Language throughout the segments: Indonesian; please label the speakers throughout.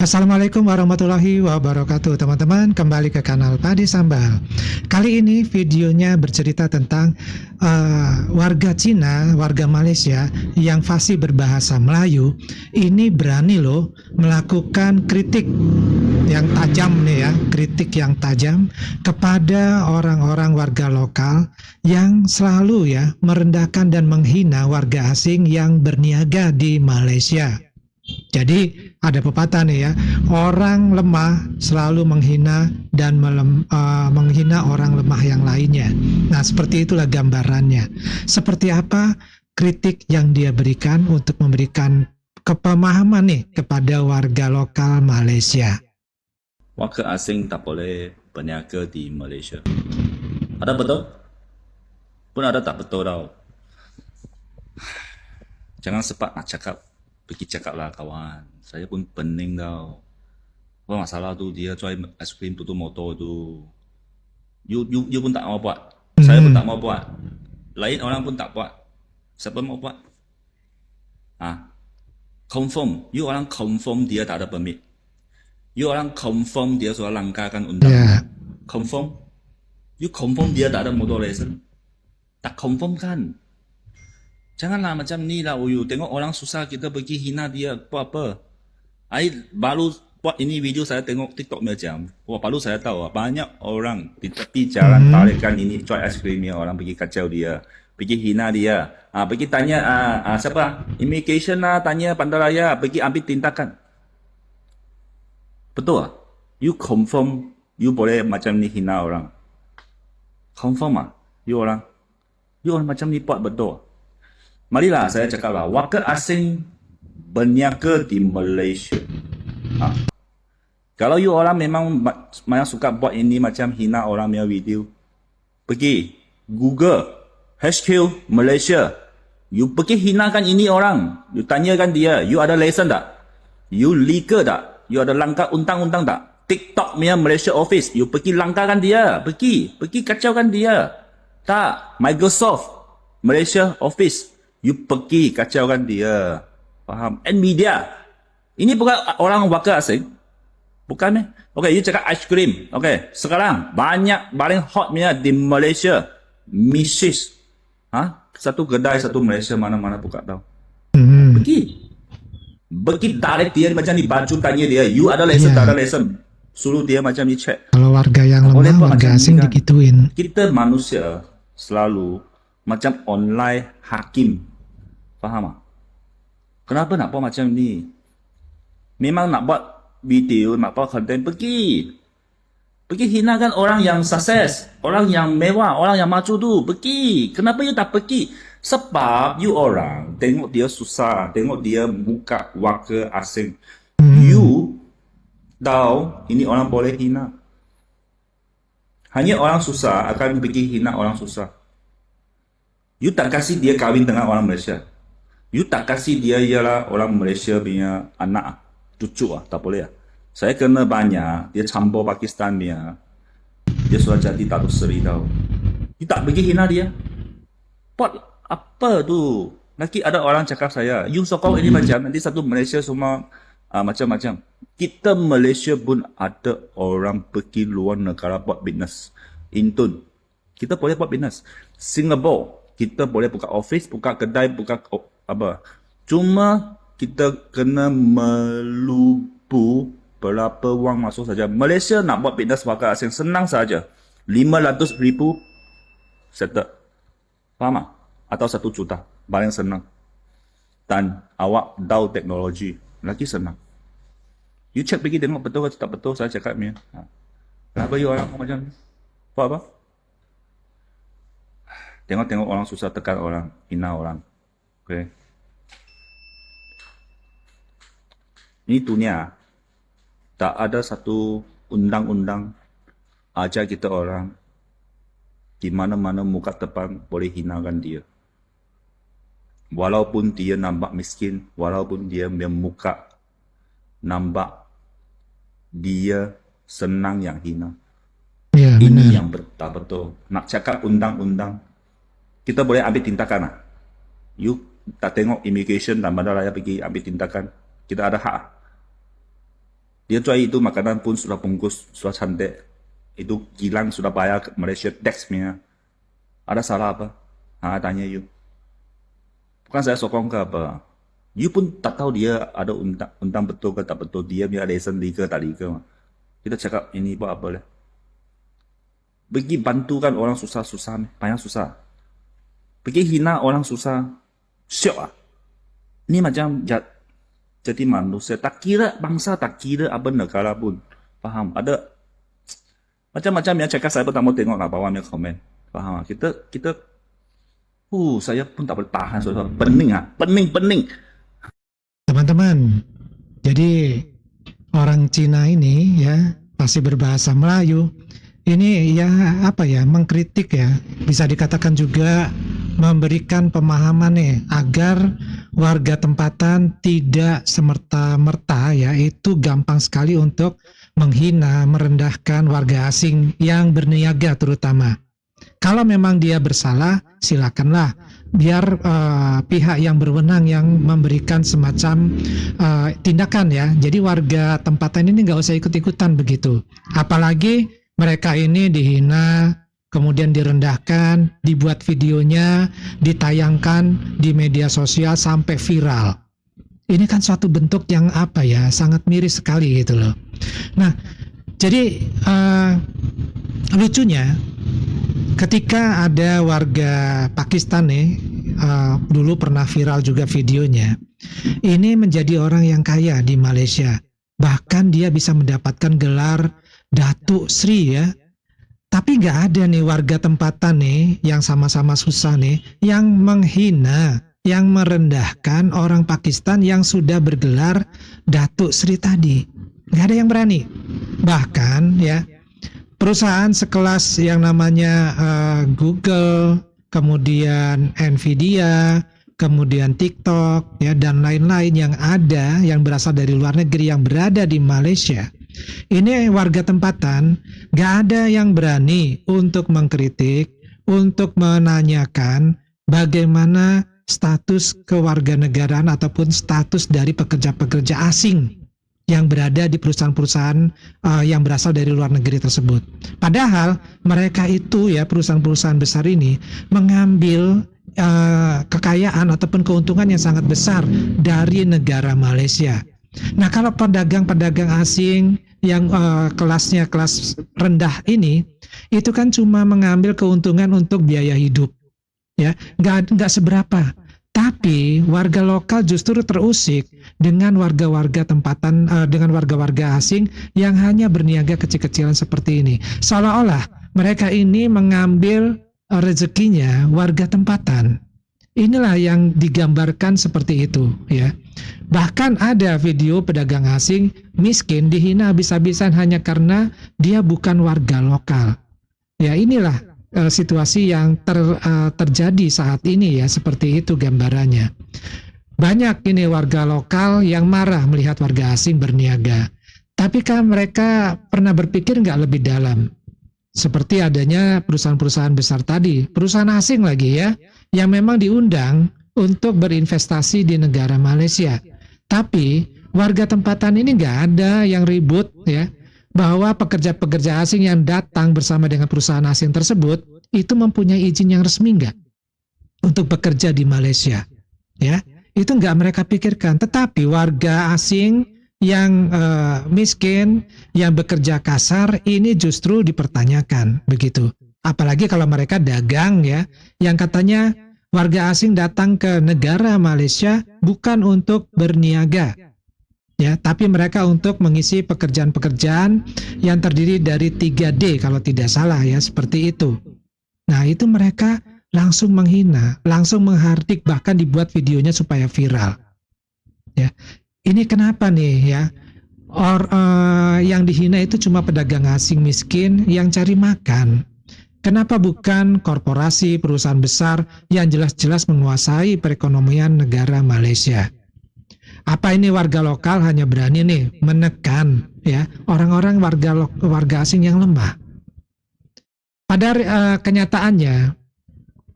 Speaker 1: Assalamualaikum warahmatullahi wabarakatuh, teman-teman. Kembali ke kanal Padi Sambal. Kali ini videonya bercerita tentang warga Cina, warga Malaysia yang fasih berbahasa Melayu. Ini berani loh melakukan kritik yang tajam nih ya, kritik yang tajam kepada orang-orang warga lokal yang selalu ya merendahkan dan menghina warga asing yang berniaga di Malaysia. Jadi ada pepatah nih ya, orang lemah selalu menghina dan menghina orang lemah yang lainnya. Nah, seperti itulah gambarannya. Seperti apa kritik yang dia berikan untuk memberikan kepemahaman nih kepada warga lokal Malaysia.
Speaker 2: Warga asing tak boleh berniaga di Malaysia. Ada betul? Pun ada tak betul tau. Jangan sempat nak cakap, pergi cakap lah kawan. Saya pun pening tau. Apa masalah tu dia jual es krim tutup motor tu. You pun tak mau buat. Saya pun tak mau buat. Lain orang pun tak buat. Siapa mau buat? Confirm. You orang confirm dia tak ada permit. You orang confirm dia sudah langgarkan undang. Confirm. You confirm dia tak ada motor license. Tak confirm kan? Janganlah macam ni lah. Tengok orang susah kita pergi hina dia apa-apa. Baru buat ini video saya tengok TikTok macam. Baru saya tahu banyak orang di tepi jalan tarikan ini jual es krim ya. Orang pergi kacau dia. Pergi hina dia. Pergi tanya siapa? Immigration lah. Tanya Bandaraya. Pergi ambil tindakan. Betul lah? You confirm you boleh macam ni hina orang. Confirm lah? You orang macam ni buat betul. Marilah saya cakap lah, warga asing berniaga di Malaysia. Kalau you orang memang suka buat ini macam hina orang punya video, pergi Google HQ Malaysia. You pergi hinakan ini orang. You tanyakan dia, you ada lesen tak? You legal tak? You ada langgar undang-undang tak? TikTok punya Malaysia office, you pergi langgarkan dia. Pergi kacaukan dia. Tak, Microsoft Malaysia office, you pergi kacaukan dia. Faham? And media. Ini bukan orang warga asing. Bukan eh? Okay, you cakap ice cream. Okay, sekarang banyak paling hot punya di Malaysia. Mrs. Satu kedai, satu Malaysia, mana-mana buka tahu. Pergi tarik dia macam ni, baju tanya dia, you ada lesen tak ada lesen. Suruh dia macam ni check.
Speaker 1: Kalau warga yang lemah, warga asing digituin.
Speaker 2: Kita manusia selalu macam online hakim. Faham tak? Kenapa nak buat macam ni? Memang nak buat video, nak buat konten, pergi hinakan orang yang sukses, orang yang mewah, orang yang maju tu. Pergi. Kenapa you tak pergi? Sebab you orang tengok dia susah, tengok dia muka warga asing. You tahu ini orang boleh hina. Hanya orang susah akan pergi hina orang susah. You tak kasih dia kahwin dengan orang Malaysia. You tak kasih dia ialah orang Malaysia punya anak, cucu tak boleh. Saya kena banyak, dia campur Pakistan punya. Dia sudah jadi Datuk Seri tau. You tak pergi hina dia. Buat apa tu? Nanti ada orang cakap saya, you sokong ini macam, nanti satu Malaysia semua macam-macam. Kita Malaysia pun ada orang pergi luar negara buat bisnes. Intun. Kita boleh buat bisnes. Singapore, kita boleh buka office, buka kedai, buka apa. Cuma kita kena melupu berapa wang masuk saja. Malaysia nak buat bisnes warga asing senang saja. 500,000 settle. Faham tak? Atau 1 juta. Paling senang. Dan awak tahu teknologi. Lagi senang. You check pergi tengok betul atau tak betul saya cakap ni. Kenapa you orang macam ni? Buat apa? Tengok orang susah tekan orang, hina orang. Okay. Ini dunia. Tak ada satu undang-undang ajar kita orang di mana-mana muka depan boleh hinakan dia. Walaupun dia nampak miskin, walaupun dia muka nampak dia senang yang hina.
Speaker 1: Ya,
Speaker 2: ini
Speaker 1: benar.
Speaker 2: yang tak betul. Nak cakap undang-undang, kita boleh ambil tindakan lah. You tak tengok immigration dan Bandaraya pergi ambil tindakan, kita ada hak. Dia jual itu makanan pun sudah bungkus, sudah cantik. Itu Gilang sudah bayar ke Malaysia tax-nya. Ada salah apa? Tanya you. Bukan saya sokong ke apa. You pun tak tahu dia ada undang betul ke tak betul. Dia punya lesen legal tak legal. Kita cakap ini buat apa lah. Pergi bantukan orang susah-susah, banyak susah. Pergi hina orang susah, syok ah. Ini macam jadi manusia. Tak kira bangsa, tak kira apa negara pun. Faham? Ada macam-macam yang cakap saya pun tak mau tengok lah bawah punya komen. Faham? Kita saya pun tak boleh tahan. Pening.
Speaker 1: Teman-teman, jadi orang Cina ini ya pasti berbahasa Melayu. Ini ya apa ya, mengkritik ya, bisa dikatakan juga memberikan pemahaman nih agar warga tempatan tidak semerta-merta ya itu gampang sekali untuk menghina, merendahkan warga asing yang berniaga terutama. Kalau memang dia bersalah, silakanlah biar pihak yang berwenang yang memberikan semacam tindakan ya. Jadi warga tempatan ini nggak usah ikut-ikutan begitu. Apalagi mereka ini dihina, kemudian direndahkan, dibuat videonya, ditayangkan di media sosial sampai viral. Ini kan suatu bentuk yang apa ya, sangat miris sekali gitu loh. Nah, jadi lucunya ketika ada warga Pakistan nih, dulu pernah viral juga videonya. Ini menjadi orang yang kaya di Malaysia. Bahkan dia bisa mendapatkan gelar Datuk Sri ya. Tapi nggak ada nih warga tempatan nih yang sama-sama susah nih yang menghina, yang merendahkan orang Pakistan yang sudah bergelar Datuk Sri tadi. Nggak ada yang berani. Bahkan ya perusahaan sekelas yang namanya Google, kemudian Nvidia, kemudian TikTok ya dan lain-lain yang ada yang berasal dari luar negeri yang berada di Malaysia. Ini warga tempatan gak ada yang berani untuk mengkritik, untuk menanyakan bagaimana status kewarganegaraan ataupun status dari pekerja-pekerja asing yang berada di perusahaan-perusahaan yang berasal dari luar negeri tersebut. Padahal mereka itu ya perusahaan-perusahaan besar ini mengambil kekayaan ataupun keuntungan yang sangat besar dari negara Malaysia. Nah, kalau pedagang-pedagang asing yang kelasnya kelas rendah ini, itu kan cuma mengambil keuntungan untuk biaya hidup, ya, nggak seberapa. Tapi warga lokal justru terusik dengan warga-warga tempatan, dengan warga-warga asing yang hanya berniaga kecil-kecilan seperti ini. Seolah-olah mereka ini mengambil rezekinya warga tempatan. Inilah yang digambarkan seperti itu ya. Bahkan ada video pedagang asing miskin dihina habis-habisan hanya karena dia bukan warga lokal. Ya inilah situasi yang terjadi saat ini ya, seperti itu gambarannya. Banyak ini warga lokal yang marah melihat warga asing berniaga. Tapi kan mereka pernah berpikir nggak lebih dalam? Seperti adanya perusahaan-perusahaan besar tadi, perusahaan asing lagi ya, yang memang diundang untuk berinvestasi di negara Malaysia. Tapi warga tempatan ini nggak ada yang ribut ya, bahwa pekerja-pekerja asing yang datang bersama dengan perusahaan asing tersebut itu mempunyai izin yang resmi nggak untuk bekerja di Malaysia. Ya, itu nggak mereka pikirkan. Tetapi warga asing yang miskin, yang bekerja kasar, ini justru dipertanyakan begitu. Apalagi kalau mereka dagang ya, yang katanya warga asing datang ke negara Malaysia bukan untuk berniaga, ya, tapi mereka untuk mengisi pekerjaan-pekerjaan yang terdiri dari 3D kalau tidak salah ya, seperti itu. Nah, itu mereka langsung menghina, langsung menghardik, bahkan dibuat videonya supaya viral. Ya. Ini kenapa nih ya? Yang dihina itu cuma pedagang asing miskin yang cari makan. Kenapa bukan korporasi, perusahaan besar yang jelas-jelas menguasai perekonomian negara Malaysia? Apa ini warga lokal hanya berani nih menekan ya orang-orang warga asing yang lemah? Pada kenyataannya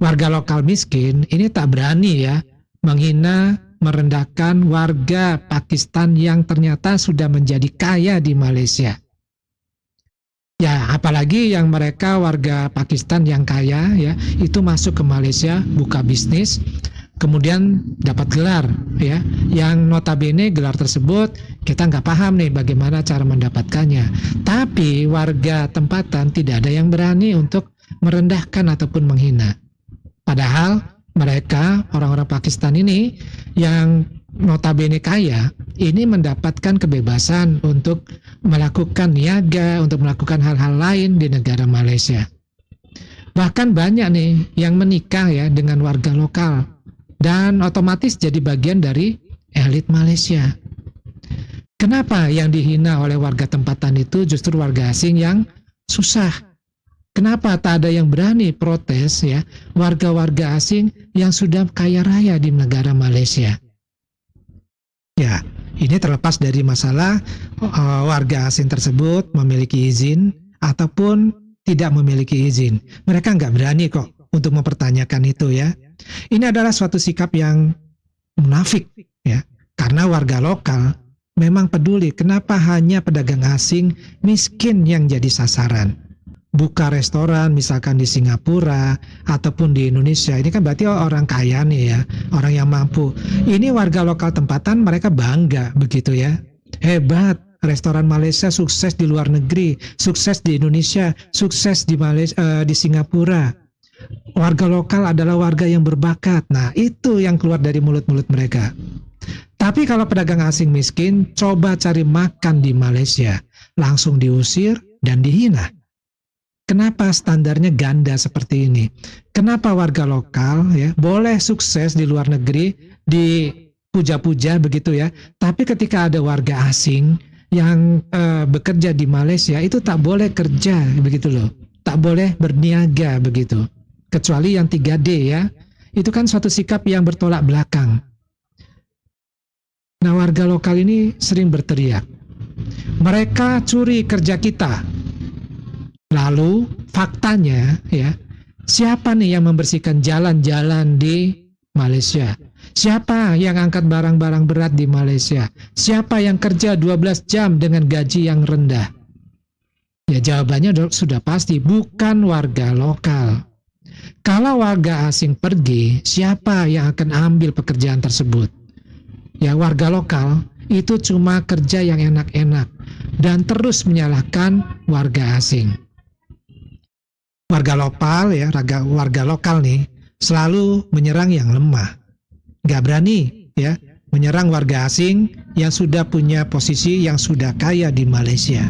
Speaker 1: warga lokal miskin ini tak berani ya menghina merendahkan warga Pakistan yang ternyata sudah menjadi kaya di Malaysia. Ya, apalagi yang mereka warga Pakistan yang kaya ya, itu masuk ke Malaysia, buka bisnis, kemudian dapat gelar ya, yang notabene gelar tersebut kita nggak paham nih bagaimana cara mendapatkannya. Tapi warga tempatan tidak ada yang berani untuk merendahkan ataupun menghina. Padahal mereka, orang-orang Pakistan ini yang notabene kaya, ini mendapatkan kebebasan untuk melakukan niaga, untuk melakukan hal-hal lain di negara Malaysia. Bahkan banyak nih yang menikah ya dengan warga lokal dan otomatis jadi bagian dari elit Malaysia. Kenapa yang dihina oleh warga tempatan itu justru warga asing yang susah? Kenapa tak ada yang berani protes ya warga-warga asing yang sudah kaya raya di negara Malaysia? Ya, ini terlepas dari masalah warga asing tersebut memiliki izin ataupun tidak memiliki izin. Mereka nggak berani kok untuk mempertanyakan itu ya. Ini adalah suatu sikap yang munafik ya, karena warga lokal memang peduli kenapa hanya pedagang asing miskin yang jadi sasaran. Buka restoran misalkan di Singapura ataupun di Indonesia, ini kan berarti orang kaya nih ya, orang yang mampu. Ini warga lokal tempatan mereka bangga begitu ya, hebat, restoran Malaysia sukses di luar negeri, sukses di Indonesia, sukses di di Singapura. Warga lokal adalah warga yang berbakat. Nah, itu yang keluar dari mulut-mulut mereka. Tapi kalau pedagang asing miskin coba cari makan di Malaysia, langsung diusir dan dihina. Kenapa standarnya ganda seperti ini? Kenapa warga lokal ya boleh sukses di luar negeri, dipuja-puja begitu ya, tapi ketika ada warga asing yang bekerja di Malaysia itu tak boleh kerja begitu loh, tak boleh berniaga begitu, kecuali yang 3D ya, itu kan suatu sikap yang bertolak belakang. Nah, warga lokal ini sering berteriak, mereka curi kerja kita. Lalu faktanya ya, siapa nih yang membersihkan jalan-jalan di Malaysia? Siapa yang angkat barang-barang berat di Malaysia? Siapa yang kerja 12 jam dengan gaji yang rendah? Ya jawabannya sudah pasti, bukan warga lokal. Kalau warga asing pergi, siapa yang akan ambil pekerjaan tersebut? Ya warga lokal itu cuma kerja yang enak-enak dan terus menyalahkan warga asing. Warga lokal ya, warga lokal nih selalu menyerang yang lemah, nggak berani ya menyerang warga asing yang sudah punya posisi, yang sudah kaya di Malaysia.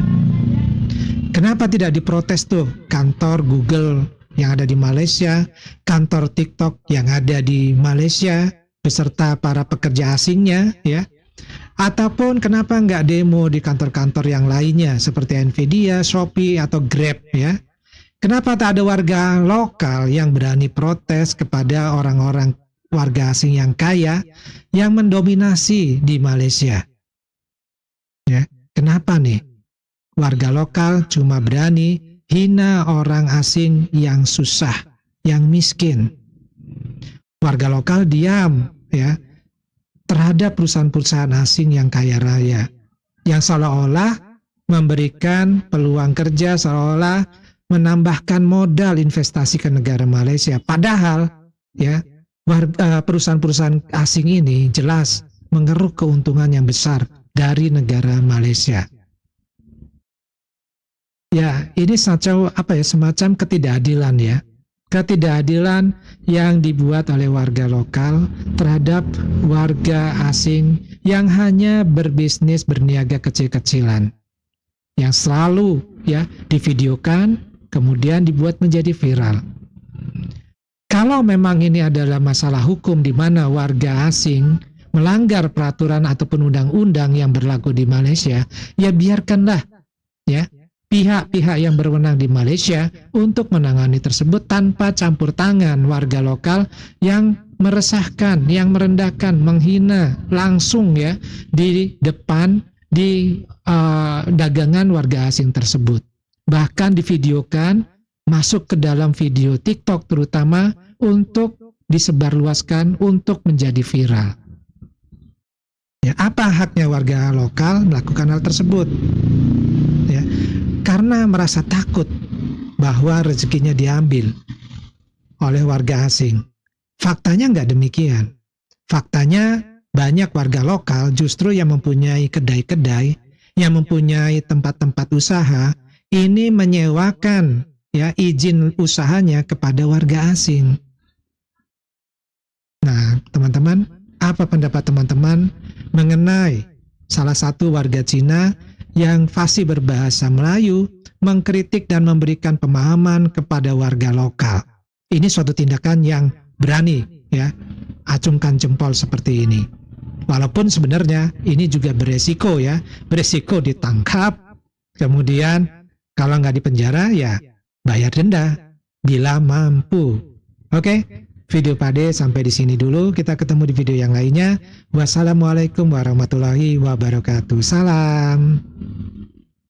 Speaker 1: Kenapa tidak diprotes tuh kantor Google yang ada di Malaysia, kantor TikTok yang ada di Malaysia beserta para pekerja asingnya ya? Ataupun kenapa nggak demo di kantor-kantor yang lainnya seperti Nvidia, Shopee atau Grab ya? Kenapa tak ada warga lokal yang berani protes kepada orang-orang warga asing yang kaya yang mendominasi di Malaysia? Ya, kenapa nih warga lokal cuma berani hina orang asing yang susah, yang miskin? Warga lokal diam ya terhadap perusahaan-perusahaan asing yang kaya raya, yang seolah-olah memberikan peluang kerja, seolah-olah menambahkan modal investasi ke negara Malaysia. Padahal ya perusahaan-perusahaan asing ini jelas mengeruk keuntungan yang besar dari negara Malaysia. Ya, ini semacam ketidakadilan ya. Ketidakadilan yang dibuat oleh warga lokal terhadap warga asing yang hanya berbisnis berniaga kecil-kecilan. Yang selalu ya divideokan kemudian dibuat menjadi viral. Kalau memang ini adalah masalah hukum di mana warga asing melanggar peraturan ataupun undang-undang yang berlaku di Malaysia, ya biarkanlah ya pihak-pihak yang berwenang di Malaysia untuk menangani tersebut tanpa campur tangan warga lokal yang meresahkan, yang merendahkan, menghina langsung ya di depan di dagangan warga asing tersebut. Bahkan divideokan masuk ke dalam video TikTok terutama untuk disebarluaskan untuk menjadi viral. Ya, apa haknya warga lokal melakukan hal tersebut? Ya, karena merasa takut bahwa rezekinya diambil oleh warga asing. Faktanya nggak demikian. Faktanya banyak warga lokal justru yang mempunyai kedai-kedai, yang mempunyai tempat-tempat usaha, ini menyewakan ya izin usahanya kepada warga asing. Nah, teman-teman, apa pendapat teman-teman mengenai salah satu warga Cina yang fasih berbahasa Melayu mengkritik dan memberikan pemahaman kepada warga lokal? Ini suatu tindakan yang berani, ya, acungkan jempol seperti ini. Walaupun sebenarnya ini juga beresiko, ya, beresiko ditangkap, kemudian kalau nggak dipenjara ya bayar denda bila mampu. Oke, video Pade sampai di sini dulu. Kita ketemu di video yang lainnya. Wassalamualaikum warahmatullahi wabarakatuh. Salam.